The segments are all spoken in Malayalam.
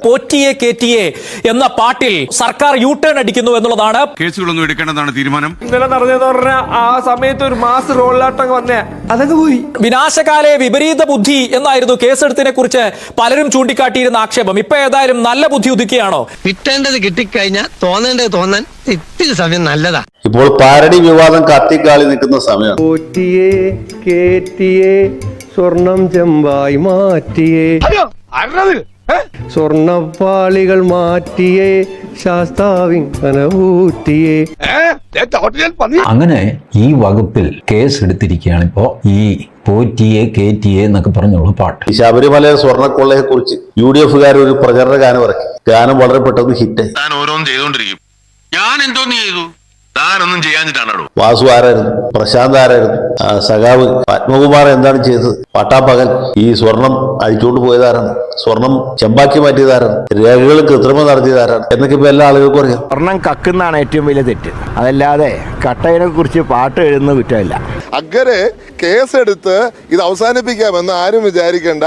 പോറ്റിയെ കേറ്റിയെ എന്ന പാട്ടിൽ സർക്കാർ യു ടേൺ അടിക്കുന്നു എന്നുള്ളതാണ്. കേസുകളൊന്നും എടുക്കേണ്ടതാണ് തീരുമാനം. ഇന്നലെ നടന്നതെന്ന് പറഞ്ഞാൽ ആ സമയത്ത് ഒരു മാസ് റോളിലാട്ടം വന്നേ അതൊക്കെ പോയി. വിനാശകാലെ വിപരീത ബുദ്ധി എന്നായിരുന്നു കേസെടുത്തിനെ കുറിച്ച് പലരും ചൂണ്ടിക്കാട്ടിയിരുന്ന ആക്ഷേപം. ഇപ്പൊ ഏതായാലും നല്ല ബുദ്ധി ഉദിക്കുകയാണോ? കിട്ടേണ്ടത് കിട്ടിക്കഴിഞ്ഞാൽ തോന്നേണ്ടത് തോന്നാൻ ഇത്തിരി സമയം നല്ലതാ. ഇപ്പോൾ പാരഡി വിവാദം കത്തിക്കാളി നിൽക്കുന്ന സമയം. പോറ്റിയെ കേറ്റിയെ സ്വർണം ചെമ്പായി മാറ്റിയേ, സ്വർണപ്പാളികൾ മാറ്റിയേ, ശാസ്താവിങ്ങനൂറ്റിയേ. അങ്ങനെ ഈ വകുപ്പിൽ കേസ് എടുത്തിരിക്കുകയാണ് ഇപ്പോ ഈ പോറ്റിയെ കേറ്റിയെ എന്നൊക്കെ പറഞ്ഞുള്ള പാട്ട്. ഈ ശബരിമല സ്വർണ്ണക്കൊള്ളയെ കുറിച്ച് UDF ഒരു പ്രചരണ ഗാനം ഇറക്കി. ഗാനം വളരെ പെട്ടെന്ന് ഹിറ്റായി. താൻ ഓരോന്നും ചെയ്തോണ്ടിരിക്കും. ഞാൻ എന്തോന്ന് ചെയ്തു? താനൊന്നും ചെയ്യാഞ്ഞിട്ടാണോ? വാസു ആരായിരുന്നു? പ്രശാന്ത് ആരായിരുന്നു? സഖാവ് പത്മകുമാർ എന്താണ് ചെയ്തത്? പട്ടാപ്പകൽ ഈ സ്വർണം അഴിച്ചുകൊണ്ട് പോയതാരാണ്? സ്വർണം ചെമ്പാക്കി മാറ്റിയതാരാണ്? രേഖകൾ കൃത്രിമം നടത്തിയതാരാണ് എന്നൊക്കെ ഇപ്പൊ എല്ലാ ആളുകൾക്കും അറിയാം. സ്വർണം കക്കുന്നാണ് ഏറ്റവും വലിയ തെറ്റ്, അതല്ലാതെ കട്ടയിനെ കുറിച്ച് പാട്ട് എഴുതുന്ന കുറ്റമില്ല. അങ്ങനെ കേസെടുത്ത് ഇത് അവസാനിപ്പിക്കാമെന്ന് ആരും വിചാരിക്കണ്ട.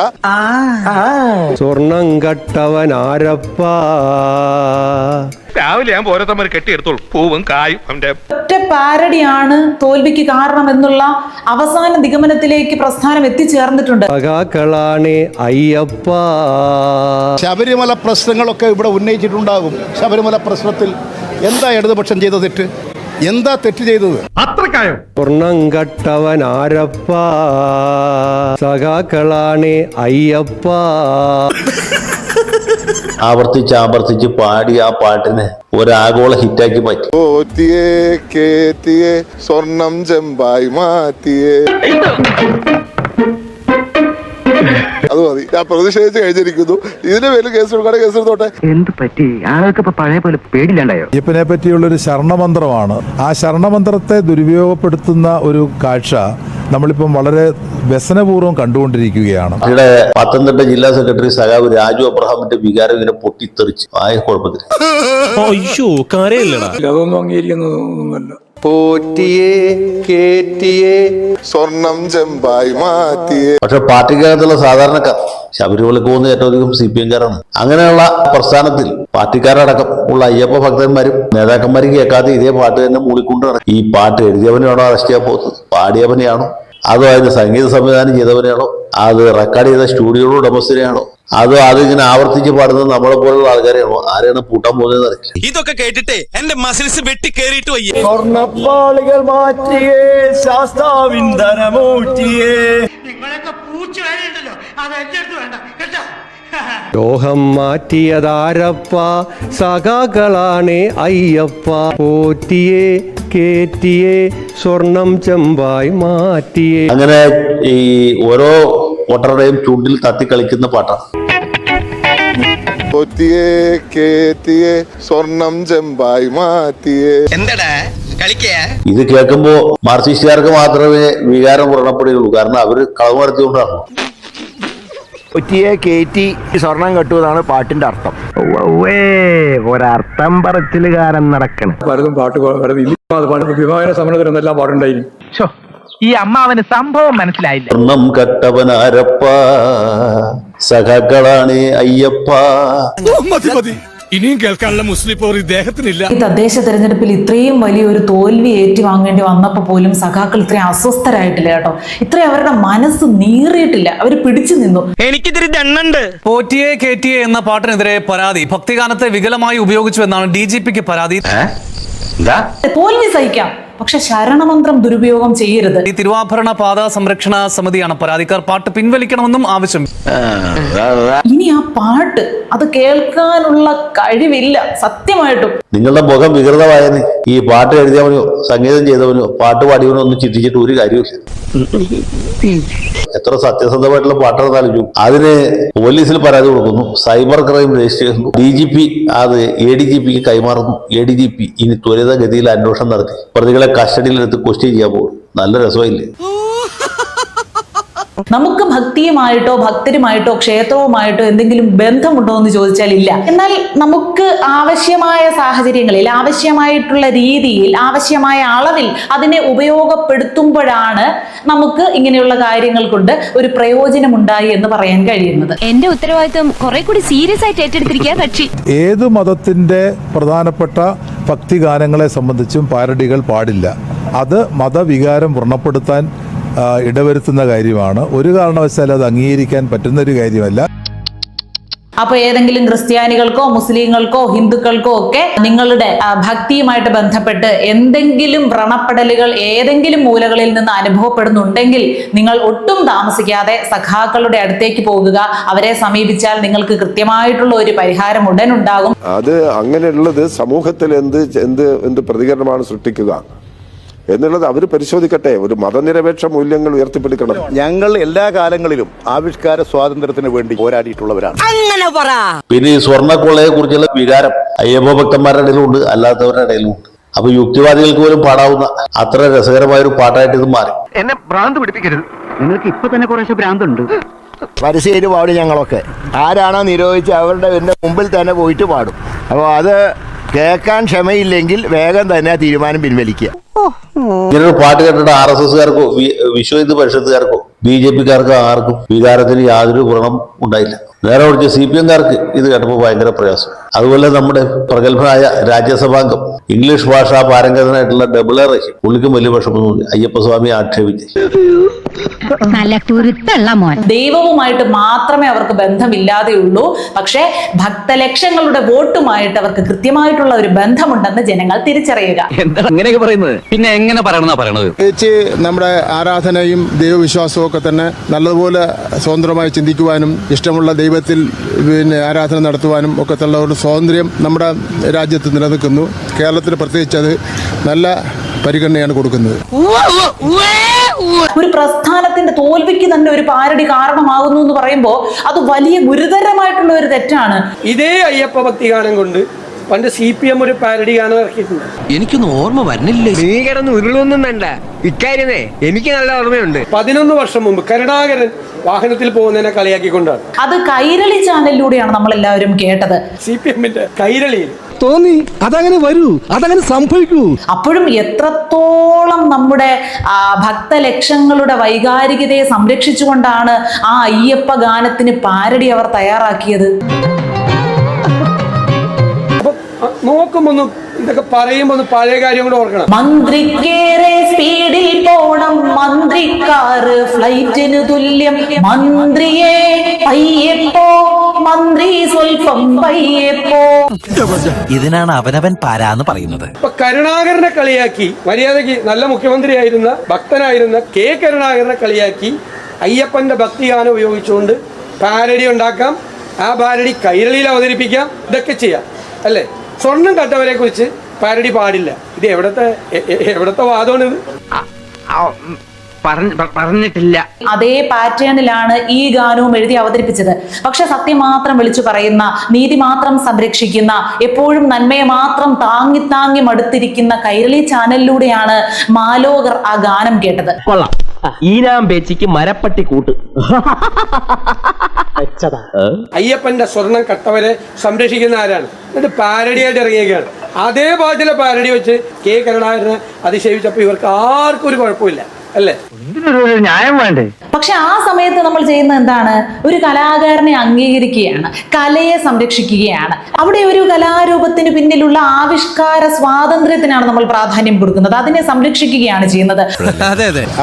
സ്വർണം കട്ടവൻ ആരപ്പാ. രാവിലെ ഞാൻ ഓരോരുത്തന്മാർ കെട്ടിയെടുത്തോളൂ പൂവും കായും. ഒറ്റ പാരഡിയാണ് തോൽവിക്ക് കാരണം എന്നുള്ള അവസാന നിഗമനത്തിലേക്ക് പ്രസ്ഥാനം എത്തിച്ചേർന്നിട്ടുണ്ട്. സഖാക്കളാണ് അയ്യപ്പ. ശബരിമല പ്രശ്നങ്ങളൊക്കെ ഇവിടെ ഉന്നയിച്ചിട്ടുണ്ടാകും. ശബരിമല പ്രശ്നത്തിൽ എന്താ ഇടതുപക്ഷം ചെയ്ത തെറ്റ്? എന്താ തെറ്റ് ചെയ്തത്? അത്രക്കായോ? സ്വർണം കട്ടവൻ ആരപ്പ, സഖാക്കളാണ് അയ്യപ്പ. ആവർത്തിച്ച് പാടി ആ പാട്ടിനെ ഒരാഗോള ഹിറ്റാക്കി മാറ്റി. പോറ്റിയെ കേറ്റിയെ സ്വർണം ചെമ്പായി മാറ്റിയേ. അത് മതി. ഞാൻ പ്രതിഷേധിച്ച് കഴിഞ്ഞിരിക്കുന്നു. ഇതിന്റെ പേരിൽ കേസെടുത്തോട്ടെ. എന്ത് പറ്റി? ആൾക്ക് പഴയ പോലെ പേടില്ലാണ്ടായോ? അയ്യപ്പനെ പറ്റിയുള്ളൊരു ശരണമന്ത്രമാണ്. ആ ശരണമന്ത്രത്തെ ദുരുപയോഗപ്പെടുത്തുന്ന ഒരു കാഴ്ച നമ്മളിപ്പം വളരെ വ്യസനപൂർവ്വം കണ്ടുകൊണ്ടിരിക്കുകയാണ്. ഇവിടെ പത്തനംതിട്ട ജില്ലാ സെക്രട്ടറി സഖാവ് രാജു അബ്രഹാമിന്റെ വികാരം ഇങ്ങനെ പൊട്ടിത്തെറിച്ചു. ആയ കുഴപ്പത്തിൽ അതൊന്നും അംഗീകരിക്കുന്നതൊന്നുമല്ല. പോറ്റിയെ കേറ്റിയെ സ്വർണം ചെമ്പായി മാറ്റിയേ. പക്ഷെ പാർട്ടിക്കകത്തുള്ള സാധാരണക്കാർ ശബരിമലക്ക് പോകുന്ന ഏറ്റവും അധികം CPM-കാരാണ്. അങ്ങനെയുള്ള പ്രസ്ഥാനത്തിൽ പാർട്ടിക്കാരടക്കം ഉള്ള അയ്യപ്പ ഭക്തന്മാരും നേതാക്കന്മാരും കേൾക്കാതെ ഇതേ പാട്ട് തന്നെ മൂളിക്കൊണ്ട് നടക്കും. ഈ പാട്ട് എഴുതിയവനെയാണോ അറസ്റ്റ് ചെയ്യാൻ പോകുന്നത്? പാടിയവനെയാണോ? അതോ അതിന് സംഗീത സംവിധാനം ചെയ്തവനെയാണോ? അത് റെക്കോർഡ് ചെയ്ത സ്റ്റുഡിയോ ഉടമസ്ഥനെയാണോ? അതോ അതിങ്ങനെ ആവർത്തിച്ച് പാടുന്നത് നമ്മളെ പോലുള്ള ആൾക്കാരെയാണോ? ആരെയാണ് പൂട്ടാൻ പോകുന്നത് അറിയില്ല. ഇതൊക്കെ കേട്ടിട്ട് എന്റെ മസിൽസ് വെട്ടി കേറിയിട്ട് വയ്യ. സ്വർണപ്പാളികൾ മാറ്റിയേ, ശാസ്താവിന്ദനമൂറ്റിയേ. ലോഹം മാറ്റിയതാരപ്പ, സഖാക്കളാണ് അയ്യപ്പ. പോറ്റിയെ കേറ്റിയെ സ്വർണം ചെമ്പായി മാറ്റിയേ. അങ്ങനെ ഈ ഓരോ വോട്ടറുടെയും ചൂണ്ടിൽ തത്തി കളിക്കുന്ന പാട്ടാണ്. പോറ്റിയെ കേറ്റിയെ സ്വർണം ചെമ്പായി മാറ്റിയേ. എന്താടാ കളിക്കേ? ഇത് കേൾക്കുമ്പോ മാർക്സിസ്റ്റുകാർക്ക് മാത്രമേ വികാരം വ്രണപ്പെടുകയുള്ളൂ. കാരണം അവര് കളവ് നടത്തിക്കൊണ്ടാണ്. പോറ്റിയെ കേറ്റി സ്വർണം കെട്ടുന്നതാണ് പാട്ടിന്റെ അർത്ഥം. ഒരർത്ഥം പറച്ചിലുകാരൻ നടക്കണം. പലതും പാട്ട് വിമാന സമരത്തിനെല്ലാം പാട്ടുണ്ടായിരുന്നു. ഈ അമ്മാവന് സംഭവം മനസ്സിലായില്ല. സ്വർണം കട്ടവനാരപ്പ, സഖാക്കളാണ് അയ്യപ്പ. ഇനിയും കേൾക്കാനുള്ള മുസ്ലിം പോർ ഇദ്ദേഹത്തിനില്ല. ഈ തദ്ദേശ തെരഞ്ഞെടുപ്പിൽ ഇത്രയും വലിയൊരു തോൽവി ഏറ്റുവാങ്ങേണ്ടി വന്നപ്പോൾ പോലും സഖാക്കൾ ഇത്രയും അസ്വസ്ഥരായിട്ടില്ല കേട്ടോ. ഇത്രയും അവരുടെ മനസ്സ് നീറിയിട്ടില്ല. അവർ പിടിച്ചു നിന്നു. എനിക്കിതിരി ദണ്ണുണ്ട്. പോറ്റിയെ കേറ്റിയെ എന്ന പാട്ടിനെതിരെ പരാതി. ഭക്തിഗാനത്തെ വികലമായി ഉപയോഗിച്ചു എന്നാണ് DGPക്ക് പരാതി. തോൽവി സഹിക്കാം, പക്ഷെ ശരണമന്ത്രം ദുരുപയോഗം ചെയ്യരുത്. ഈ തിരുവാഭരണ പാത സംരക്ഷണ സമിതിയാണ് പരാതിക്കാർ. പാട്ട് പിൻവലിക്കണമെന്നും ആവശ്യം. ഇനി ആ പാട്ട് അത് കേൾക്കാനുള്ള കഴിവില്ല സത്യമായിട്ടും. നിങ്ങളുടെ മുഖം വികൃതമായതിന് ഈ പാട്ട് എഴുതിയവനോ സംഗീതം ചെയ്തവനോ പാട്ട് പാടിയവനോ ഒന്നും ചിന്തിച്ചിട്ട് ഒരു കാര്യമില്ല. എത്ര സത്യസന്ധമായിട്ടുള്ള പാട്ടെടുത്താലും അതിന് പോലീസിൽ പരാതി കൊടുക്കുന്നു, സൈബർ ക്രൈം രജിസ്റ്റർ ചെയ്യുന്നു, DGP അത് ADGPക്ക് കൈമാറുന്നു. ADGP ഇനി ത്വരിതഗതിയിൽ അന്വേഷണം നടത്തി പ്രതികളെ കസ്റ്റഡിയിലെടുത്ത് ക്വസ്റ്റ്യൻ ചെയ്യാൻ പോകും. നല്ല രസമില്ലേ? നമുക്ക് ഭക്തിയുമായിട്ടോ ഭക്തരുമായിട്ടോ ക്ഷേത്രവുമായിട്ടോ എന്തെങ്കിലും ബന്ധമുണ്ടോ എന്ന് ചോദിച്ചാൽ ഇല്ല. എന്നാൽ നമുക്ക് ആവശ്യമായ സാഹചര്യങ്ങളിൽ, ആവശ്യമായിട്ടുള്ള രീതിയിൽ, ആവശ്യമായ അളവിൽ അതിനെ ഉപയോഗപ്പെടുത്തുമ്പോഴാണ് നമുക്ക് ഇങ്ങനെയുള്ള കാര്യങ്ങൾ കൊണ്ട് ഒരു പ്രയോജനമുണ്ടായി എന്ന് പറയാൻ കഴിയുന്നത്. എന്റെ ഉത്തരവാദിത്വം കുറെ കൂടി സീരിയസ് ആയിട്ട് ഏറ്റെടുത്തിരിക്കുക കക്ഷി. ഏത് മതത്തിൻ്റെ പ്രധാനപ്പെട്ട ഭക്തിഗാനങ്ങളെ സംബന്ധിച്ചും പാരഡികൾ പാടില്ല. അത് മതവികാരം വ്രണപ്പെടുത്താൻ ഇടവരുത്തുന്ന കാര്യമാണ്. ഒരു കാരണവശാലും അത് അംഗീകരിക്കാൻ പറ്റുന്നൊരു കാര്യമല്ല. അപ്പൊ ഏതെങ്കിലും ക്രിസ്ത്യാനികൾക്കോ മുസ്ലിങ്ങൾക്കോ ഹിന്ദുക്കൾക്കോ ഒക്കെ നിങ്ങളുടെ ഭക്തിയുമായിട്ട് ബന്ധപ്പെട്ട് എന്തെങ്കിലും വ്രണപ്പെടലുകൾ ഏതെങ്കിലും മൂലകളിൽ നിന്ന് അനുഭവപ്പെടുന്നുണ്ടെങ്കിൽ നിങ്ങൾ ഒട്ടും താമസിക്കാതെ സഖാക്കളുടെ അടുത്തേക്ക് പോകുക. അവരെ സമീപിച്ചാൽ നിങ്ങൾക്ക് കൃത്യമായിട്ടുള്ള ഒരു പരിഹാരം ഉടൻ ഉണ്ടാകും. അത് അങ്ങനെയുള്ളത് സമൂഹത്തിൽ എന്ത് പ്രതികരണമാണ് സൃഷ്ടിക്കുക എന്നുള്ളത് അവർ പരിശോധിക്കട്ടെ. ഒരു മതനിരപേക്ഷ മൂല്യങ്ങൾ ഉയർത്തിപ്പിടിക്കണം. ഞങ്ങൾ എല്ലാ കാലങ്ങളിലും ആവിഷ്കാര സ്വാതന്ത്ര്യത്തിന് വേണ്ടി പോരാടിയിട്ടുള്ളവരാണ്. പിന്നെ ഈ സ്വർണ്ണക്കൊള്ളയെ കുറിച്ചുള്ള വികാരം അയ്യപ്പ ഭക്തന്മാരുടെ ഇടയിലുണ്ട്, അല്ലാത്തവരുടെ ഇടയിലുണ്ട്. അപ്പൊ യുക്തിവാദികൾക്ക് പോലും പാടാവുന്ന അത്ര രസകരമായ ഒരു പാട്ടായിട്ട് ഇത് മാറി. എന്നെ ഭ്രാന്ത് പിടിപ്പിക്കരുത്. നിങ്ങൾക്ക് ഇപ്പൊ തന്നെ കുറേശ്ശെ ഭ്രാന്തുണ്ട്. പരസ്യമായിട്ട് പാടും ഞങ്ങളൊക്കെ. ആരാണോ നിരോധിച്ച് അവരുടെ മുമ്പിൽ തന്നെ പോയിട്ട് പാടും. അപ്പോൾ അത് കേൾക്കാൻ ക്ഷമയില്ലെങ്കിൽ വേഗം തന്നെ തീരുമാനം പിൻവലിക്കുക. ഇങ്ങനൊരു പാട്ട് കേട്ടിട്ട് RSSകാർക്കോ വിശ്വ ഹിന്ദു പരിഷത്തുകാർക്കോ BJPക്കാർക്കോ ആർക്കും വികാരത്തിന് യാതൊരു വ്രണം ഉണ്ടായില്ല. നേരെ കുറിച്ച് CPMകാർക്ക് ഇത് കേട്ടപ്പോൾ ഭയങ്കര പ്രയാസം. അതുപോലെ നമ്മുടെ പ്രഗത്ഭനായ രാജ്യസഭാംഗം ഇംഗ്ലീഷ് ഭാഷാ പാരംഗതനായിട്ടുള്ള ഡബിളർ പുള്ളിക്കും വലിയ വിഷമം തോന്നി അയ്യപ്പസ്വാമി ആക്ഷേപിച്ച്. ദൈവവുമായിട്ട് മാത്രമേ അവർക്ക് ബന്ധമില്ലാതെയുള്ളൂ, പക്ഷേ ഭക്തലക്ഷങ്ങളുടെ വോട്ടുമായിട്ട് അവർക്ക് കൃത്യമായിട്ടുള്ള ഒരു ബന്ധമുണ്ടെന്ന് ജനങ്ങൾ തിരിച്ചറിയുക. എന്താ അങ്ങനെയൊക്കെ പറയുന്നത്? പിന്നെ എങ്ങനെ പറയണമെന്നാ പറയണത്? നമ്മുടെ ആരാധനയും ദൈവവിശ്വാസവും ഒക്കെ തന്നെ നല്ലതുപോലെ സ്വതന്ത്രമായി ചിന്തിക്കുവാനും ഇഷ്ടമുള്ള ദൈവത്തിൽ ആരാധന നടത്തുവാനും ഒക്കെ ഉള്ള ഒരു സ്വാതന്ത്ര്യം നമ്മുടെ രാജ്യത്ത് നിലനിൽക്കുന്നു. കേരളത്തിൽ പ്രത്യേകിച്ച് അത് നല്ല പരിഗണനയാണ് കൊടുക്കുന്നത്. ഒരു പ്രസ്ഥാനത്തിന്റെ തോൽവിക്ക് തന്നെ ഒരു പാരഡി കാരണമാകുന്നു എന്ന് പറയുമ്പോൾ അത് വലിയ ഗുരുതരമായിട്ടുള്ള ഒരു തെറ്റാണ്. ഇതേ അയ്യപ്പ ഭക്തിഗാനം കൊണ്ട് പണ്ട് CPM ഒരു പാരഡി ഗാനം ഇറക്കിയിട്ടുണ്ട്. എനിക്കൊന്നും ഓർമ്മ വരുന്നില്ലേ. നീ കിടന്ന് ഉരുളൊന്നും വേണ്ട. ഇക്കാര്യമേ എനിക്ക് നല്ല ഓർമ്മയുണ്ട്. 11 വർഷം മുമ്പ് കരുണാകരൻ വാഹനത്തിൽ പോകുന്നതിനെ കളിയാക്കിക്കൊണ്ടാണ്. അത് കൈരളി ചാനലിലൂടെയാണ് നമ്മൾ എല്ലാവരും കേട്ടത്. CPMന്റെ കൈരളിയിൽ തോന്നി അതങ്ങനെ വരൂ, അതങ്ങനെ സംഭവിക്കൂ. അപ്പോഴും എത്രത്തോളം നമ്മുടെ ഭക്തലക്ഷങ്ങളുടെ വൈകാരികതയെ സംരക്ഷിച്ചുകൊണ്ടാണ് ആ അയ്യപ്പ ഗാനത്തിന് പാരഡി അവർ തയ്യാറാക്കിയത്. നോക്കുമ്പോ ഇതൊക്കെ പറയുമ്പോ പഴയ കാര്യം കൂടെ ഓർക്കണം. മന്ത്രിക്കേറെ സ്പീഡിൽ പോണം, മന്ത്രിക്കാറ് ഫ്ലൈറ്റിന് തുല്യം, മന്ത്രിയെ അയ്യപ്പോ, മന്ത്രി സ്വൽപ്പം പയ്യപ്പോ. ഇതിനാണ് അവനവൻ പാരാന്ന് പറയുന്നത്. ഇപ്പൊ കരുണാകരനെ കളിയാക്കി, മര്യാദയ്ക്ക് നല്ല മുഖ്യമന്ത്രിയായിരുന്ന ഭക്തനായിരുന്ന K കരുണാകരനെ കളിയാക്കി അയ്യപ്പന്റെ ഭക്തിഗാനം ഉപയോഗിച്ചുകൊണ്ട് പാരഡി ഉണ്ടാക്കാം, ആ പാരഡി കൈരളിയിൽ അവതരിപ്പിക്കാം, ഇതൊക്കെ ചെയ്യാം അല്ലേ? സ്വർണം കട്ടവരെ കുറിച്ച് പാരഡി പാടില്ല. ഇത് എവിടത്തെ വാദമാണ് ഇത്? പറഞ്ഞിട്ടില്ല. അതേ പാറ്റേണിലാണ് ഈ ഗാനവും എഴുതി അവതരിപ്പിച്ചത്. പക്ഷെ സത്യം മാത്രം വിളിച്ചു പറയുന്ന, നീതി മാത്രം സംരക്ഷിക്കുന്ന, എപ്പോഴും നന്മയെ മാത്രം താങ്ങി താങ്ങി മടുത്തിരിക്കുന്ന കൈരളി ചാനലിലൂടെയാണ് മാലോകർ ആ ഗാനം കേട്ടത്. കൊള്ളാം. ഈനാം പേച്ചിക്ക് മരപ്പട്ടി കൂട്ട്. അയ്യപ്പന്റെ സ്വർണം കട്ടവരെ സംരക്ഷിക്കുന്ന ആരാണ്? എന്നിട്ട് പാരഡിയായിട്ട് ഇറങ്ങിയേക്കാണ്. അതേ പാട്ടിലെ പാരഡി വെച്ച് K കരുണാകരനെ അധിക്ഷേപിച്ചപ്പോൾ ഇവർക്ക് ആർക്കും ഒരു കുഴപ്പമില്ല അല്ലേ? ന്യായം വേണ്ടേ? പക്ഷെ ആ സമയത്ത് നമ്മൾ ചെയ്യുന്നത് എന്താണ്? ഒരു കലാകാരനെ അംഗീകരിക്കുകയാണ്, കലയെ സംരക്ഷിക്കുകയാണ്. അവിടെ ഒരു കലാരൂപത്തിന് പിന്നിലുള്ള ആവിഷ്കാര സ്വാതന്ത്ര്യത്തിനാണ് നമ്മൾ പ്രാധാന്യം കൊടുക്കുന്നത്, അതിനെ സംരക്ഷിക്കുകയാണ് ചെയ്യുന്നത്.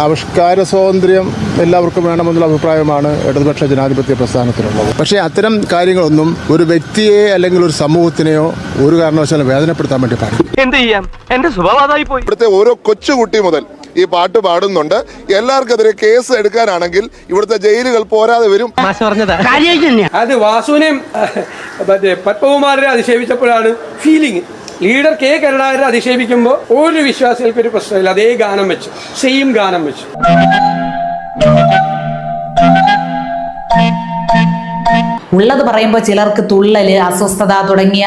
ആവിഷ്കാര സ്വാതന്ത്ര്യം എല്ലാവർക്കും വേണമെന്നുള്ള അഭിപ്രായമാണ് ഇടതുപക്ഷ ജനാധിപത്യ പ്രസ്ഥാനത്തിനുള്ളത്. പക്ഷേ അത്തരം കാര്യങ്ങളൊന്നും ഒരു വ്യക്തിയെ അല്ലെങ്കിൽ ഒരു സമൂഹത്തിനെയോ ഒരു കാരണവശാലും വേദനപ്പെടുത്താൻ വേണ്ടി പാടില്ല. എന്ത് ചെയ്യാം, എന്റെ സ്വഭാവമായി പോയി. ഇവിടുത്തെ ഓരോ കൊച്ചുകുട്ടി മുതൽ ഈ പാട്ട് പാടുന്നുണ്ട്. എല്ലാവർക്കെതിരെ കേസ് എടുക്കാനാണെങ്കിൽ ഇവിടുത്തെ ജയിലുകൾ പോരാതെ വരും. അത് വാസുവിനെയും മറ്റേ പത്മകുമാരനെ അധിക്ഷേപിച്ചപ്പോഴാണ് ഫീലിംഗ്. ലീഡർ K കരുണാകരനെ അധിക്ഷേപിക്കുമ്പോൾ ഒരു വിശ്വാസികൾക്ക് ഒരു പ്രശ്നമില്ല, അതേ ഗാനം വെച്ചു, സെയിം ഗാനം വെച്ചു. ഉള്ളത് പറയുമ്പോൾ ചിലർക്ക് തുള്ളല്, അസ്വസ്ഥത തുടങ്ങിയ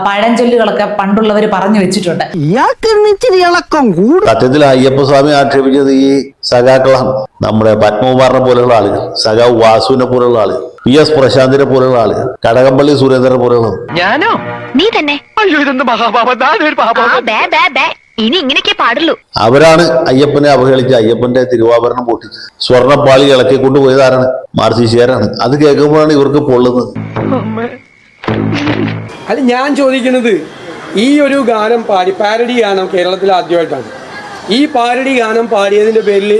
പഴഞ്ചൊല്ലുകളൊക്കെ പണ്ടുള്ളവർ പറഞ്ഞു വെച്ചിട്ടുണ്ട്. സത്യത്തിൽ അയ്യപ്പസ്വാമി ആക്ഷേപിച്ചത് ഈ സഖാക്കളാണ്. നമ്മുടെ പത്മകുമാറിനെ പോലെയുള്ള ആളുകൾ, സഖാവ് വാസുവിനെ പോലെയുള്ള ആളുകൾ, PS പ്രശാന്തിനെ പോലെയുള്ള ആളുകൾ, കടകംപള്ളി സുരേന്ദ്രനെ പോലെയുള്ള ഞാനോ? നീ തന്നെ. അയ്യോ, ഇതെന്ത് മഹാപാപം. ഇനി ഇങ്ങനെയൊക്കെ പാടുള്ളൂ. അവരാണ് അയ്യപ്പനെ അവഹേളിച്ച് അയ്യപ്പന്റെ തിരുവാഭരണം പൊട്ടിച്ച് സ്വർണ്ണപ്പാളി ഇളക്കി കൊണ്ടുപോയതാരാണ്? മാർസിസ്റ്റുകാരാണ്. അത് കേൾക്കുമ്പോഴാണ് ഇവർക്ക് പൊള്ളുന്നത്. അത് ഞാൻ ചോദിക്കുന്നത്, ഈ ഒരു ഗാനം പാരഡി ഗാനം കേരളത്തിൽ ആദ്യമായിട്ടാണ്. ഈ പാരഡി ഗാനം പാടിയതിന്റെ പേരിൽ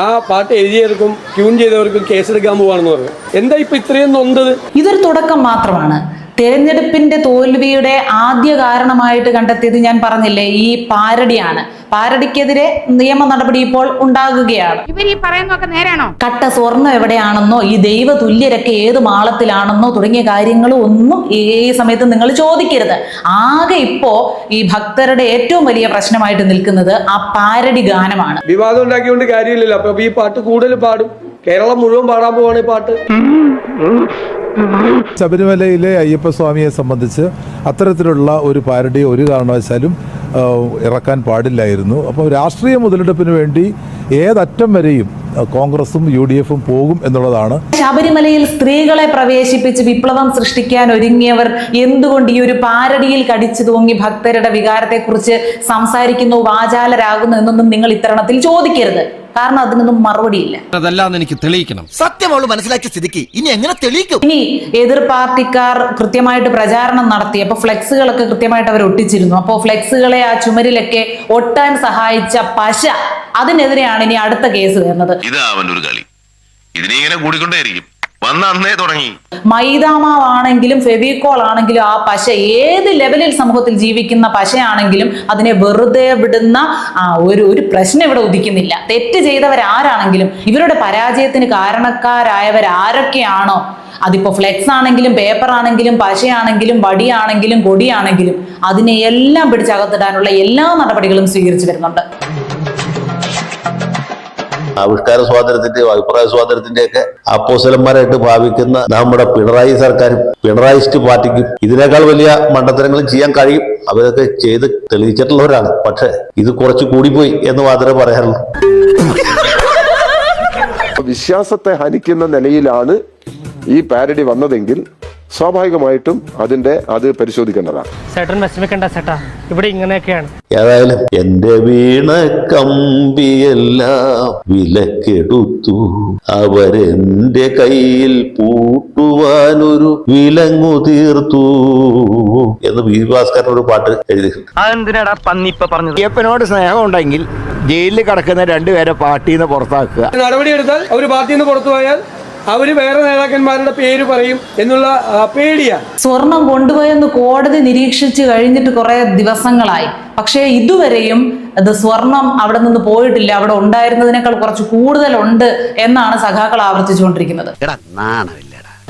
ആ പാട്ട് എഴുതിയവർക്കും ട്യൂൺ ചെയ്തവർക്കും കേസെടുക്കാൻ പോവാണെന്ന് പറഞ്ഞു. എന്താ ഇപ്പൊ ഇത്രയും നൊന്തത്? ഇതൊരു തുടക്കം മാത്രമാണ്. തെരഞ്ഞെടുപ്പിന്റെ തോൽവിയുടെ ആദ്യ കാരണമായിട്ട് കണ്ടെത്തിയത് ഞാൻ പറഞ്ഞില്ലേ, ഈ പാരഡിയാണ്. പാരഡിക്കെതിരെ നിയമ നടപടി ഇപ്പോൾ ഉണ്ടാകുകയാണ്. കട്ട സ്വർണ്ണം എവിടെയാണെന്നോ ഈ ദൈവ തുല്യരൊക്കെ ഏത് മാളത്തിലാണെന്നോ തുടങ്ങിയ കാര്യങ്ങളും ഒന്നും ഈ സമയത്ത് നിങ്ങൾ ചോദിക്കരുത്. ആകെ ഇപ്പോ ഈ ഭക്തരുടെ ഏറ്റവും വലിയ പ്രശ്നമായിട്ട് നിൽക്കുന്നത് ആ പാരഡി ഗാനമാണ്. വിവാദം ഉണ്ടാക്കിക്കൊണ്ട് കാര്യമില്ലല്ലോ. അപ്പൊ ഈ പാട്ട് കൂടുതൽ പാടും, കേരളം മുഴുവൻ പാടാൻ പോവാണ് ഈ പാട്ട്. ശബരിമലയിലെ അയ്യപ്പസ്വാമിയെ സംബന്ധിച്ച് അത്തരത്തിലുള്ള ഒരു പാരഡി ഒരു കാരണവശാലും ഇറക്കാൻ പാടില്ലായിരുന്നു. അപ്പോൾ രാഷ്ട്രീയ മുതലെടുപ്പിന് വേണ്ടി ഏതറ്റം വരെയും കോൺഗ്രസും UDFും പോകും എന്നുള്ളതാണ്. ശബരിമലയിൽ സ്ത്രീകളെ പ്രവേശിപ്പിച്ച് വിപ്ലവം സൃഷ്ടിക്കാൻ ഒരുങ്ങിയവർ എന്തുകൊണ്ട് ഈ ഒരു പാരഡിയിൽ കടിച്ചു തൂങ്ങി ഭക്തരുടെ വികാരത്തെക്കുറിച്ച് സംസാരിക്കുന്നു, വാചാലരാകുന്നു എന്നൊന്നും നിങ്ങൾ ഇത്തരണത്തിൽ ചോദിക്കരുത്. കാരണം അതിനൊന്നും മറുപടിയില്ല. അതല്ലാന്ന് എനിക്ക് തെളിയിക്കണം. സത്യമോള് മനസ്സിലാക്കിയ സ്ഥിതിക്ക് ഇനി എങ്ങനെ തെളിയിക്കും? ഇനി എതിർ പാർട്ടിക്കാർ കൃത്യമായിട്ട് പ്രചാരണം നടത്തി. അപ്പൊ ഫ്ലെക്സുകളൊക്കെ കൃത്യമായിട്ട് അവർ ഒട്ടിച്ചിരുന്നു. അപ്പോൾ ഫ്ലെക്സുകളെ ആ ചുമരിലൊക്കെ ഒട്ടാൻ സഹായിച്ച പശ, അതിനെതിരെയാണ് ഇനി അടുത്ത കേസ് വരുന്നത്. ഇതാ അവന്റെ ഒരു കളി. ഇതിനെ കൂടിക്കൊണ്ടേയിരിക്കും. വന്ന അന്നേ തുടങ്ങി. മൈദാമാവാണെങ്കിലും ഫെവിക്കോൾ ആണെങ്കിലും ആ പശ ഏത് ലെവലിൽ സമൂഹത്തിൽ ജീവിക്കുന്ന പശയാണെങ്കിലും അതിനെ വെറുതെ വിടുന്ന ഒരു പ്രശ്നം ഇവിടെ ഉദിക്കുന്നില്ല. തെറ്റ് ചെയ്തവരാരാണെങ്കിലും ഇവരുടെ പരാജയത്തിന് കാരണക്കാരായവരാരൊക്കെയാണോ, അതിപ്പോ ഫ്ലെക്സ് ആണെങ്കിലും പേപ്പർ ആണെങ്കിലും പശയാണെങ്കിലും വടിയാണെങ്കിലും കൊടിയാണെങ്കിലും അതിനെയെല്ലാം പിടിച്ചകത്തിടാനുള്ള എല്ലാ നടപടികളും സ്വീകരിച്ചു വരുന്നുണ്ട്. ആവിഷ്കാര സ്വാതന്ത്ര്യത്തിന്റെയും അഭിപ്രായ സ്വാതന്ത്ര്യത്തിന്റെ ഒക്കെ അപ്പോസലന്മാരായിട്ട് ഭാവിക്കുന്ന നമ്മുടെ പിണറായി സർക്കാരും പിണറായിസ്റ്റ് പാർട്ടിക്കും ഇതിനേക്കാൾ വലിയ മണ്ടത്തരങ്ങളും ചെയ്യാൻ കഴിയും. അവരൊക്കെ ചെയ്ത് തെളിയിച്ചിട്ടുള്ളവരാണ്. പക്ഷെ ഇത് കുറച്ച് കൂടിപ്പോയി എന്ന് മാത്രമേ പറയാറുള്ളൂ. വിശ്വാസത്തെ ഹനിക്കുന്ന നിലയിലാണ് ഈ പാരഡി വന്നതെങ്കിൽ സ്വാഭാവികമായിട്ടും അത് പരിശോധിക്കേണ്ടതാണ്. ഇവിടെ ഇങ്ങനെയൊക്കെയാണ്. ഏതായാലും എന്റെ വീണ കമ്പിയെല്ലാം വിലക്കെടുത്തു, അവരെന്റെ കയ്യിൽ പൂട്ടുവാനൊരു വിലങ്ങു തീർത്തു എന്ന് വി ഭാസ്കരൻ ഒരു പാട്ട് എഴുതിയിട്ടുണ്ട്. അയ്യപ്പനോട് സ്നേഹം ഉണ്ടെങ്കിൽ ജയിലിൽ കിടക്കുന്ന രണ്ടുപേരെ പാർട്ടിയിൽ നിന്ന് പുറത്താക്കുക. നടപടിയെടുത്താൽ അവർ പാർട്ടിയിൽ നിന്ന് പുറത്തു പോയാൽ അവര് വേറെ നേതാക്കന്മാരുടെ പേര് പറയും എന്നുള്ള പേടിയാണ്. സ്വർണം കൊണ്ടുപോയെന്ന് കോടതി നിരീക്ഷിച്ചു കഴിഞ്ഞിട്ട് കുറെ ദിവസങ്ങളായി. പക്ഷേ ഇതുവരെയും അത് സ്വർണം അവിടെ നിന്ന് പോയിട്ടില്ല. അവിടെ ഉണ്ടായിരുന്നതിനേക്കാൾ കുറച്ച് കൂടുതലുണ്ട് എന്നാണ് സഖാക്കൾ ആവർത്തിച്ചുകൊണ്ടിരിക്കുന്നത്.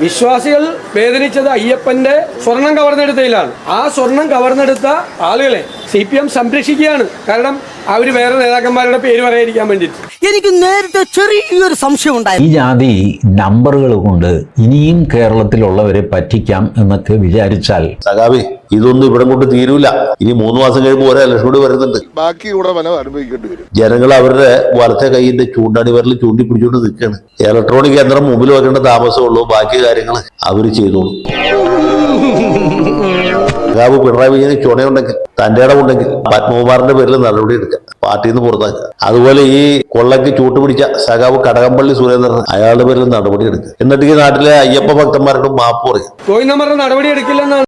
വിശ്വാസികൾ വേദനിച്ചത് അയ്യപ്പന്റെ സ്വർണം കവർന്നെടുത്തതിലാണ്. ആ സ്വർണം കവർന്നെടുത്ത ആളുകളെ CPM സംരക്ഷിക്കുകയാണ്. കാരണം അവര് വേറെ നേതാക്കന്മാരുടെ പേര് പറയാതിരിക്കാൻ വേണ്ടിയിട്ട്. എനിക്ക് നേരത്തെ ചെറിയൊരു സംശയം ഉണ്ടായി. ഈ ജാതി നമ്പറുകൾ കൊണ്ട് ഇനിയും കേരളത്തിലുള്ളവരെ പറ്റിക്കാം എന്നൊക്കെ വിചാരിച്ചാൽ സഖാവി ഇതൊന്നും ഇവിടെ കൊണ്ട് തീരൂല. ഇനി 3 മാസം കഴിയുമ്പോൾ ഓരോ ഇലക്ഷൻ കൂടി വരുന്നുണ്ട്. ബാക്കി കൂടെ വനം അനുഭവിക്കേണ്ടി വരും. ജനങ്ങൾ അവരുടെ വലത്തെ കൈയിന്റെ ചൂണ്ടടിവരൽ ചൂണ്ടി പിടിച്ചുകൊണ്ട് നിൽക്കുകയാണ്. ഇലക്ട്രോണിക് യന്ത്രം മുമ്പിൽ വെക്കേണ്ട താമസമുള്ളൂ. ബാക്കി കാര്യങ്ങൾ അവർ ചെയ്തോളൂ. സഖാവ് പിണറായി വിജയന് ചുണയുണ്ടെങ്കിൽ, തന്റെ ഇടമുണ്ടെങ്കിൽ പത്മകുമാറിന്റെ പേരിൽ നടപടി എടുക്കുക, പാർട്ടിയിൽ നിന്ന് പുറത്താക്കുക. അതുപോലെ ഈ കൊള്ളയ്ക്ക് ചൂട്ടുപിടിച്ച സഖാവ് കടകംപള്ളി സുരേന്ദ്രൻ, അയാളുടെ പേരിൽ നടപടി എടുക്കുക. എന്നിട്ട് ഈ നാട്ടിലെ അയ്യപ്പ ഭക്തന്മാരോട് മാപ്പ് പറയും. നടപടി എടുക്കില്ലെന്നാണ്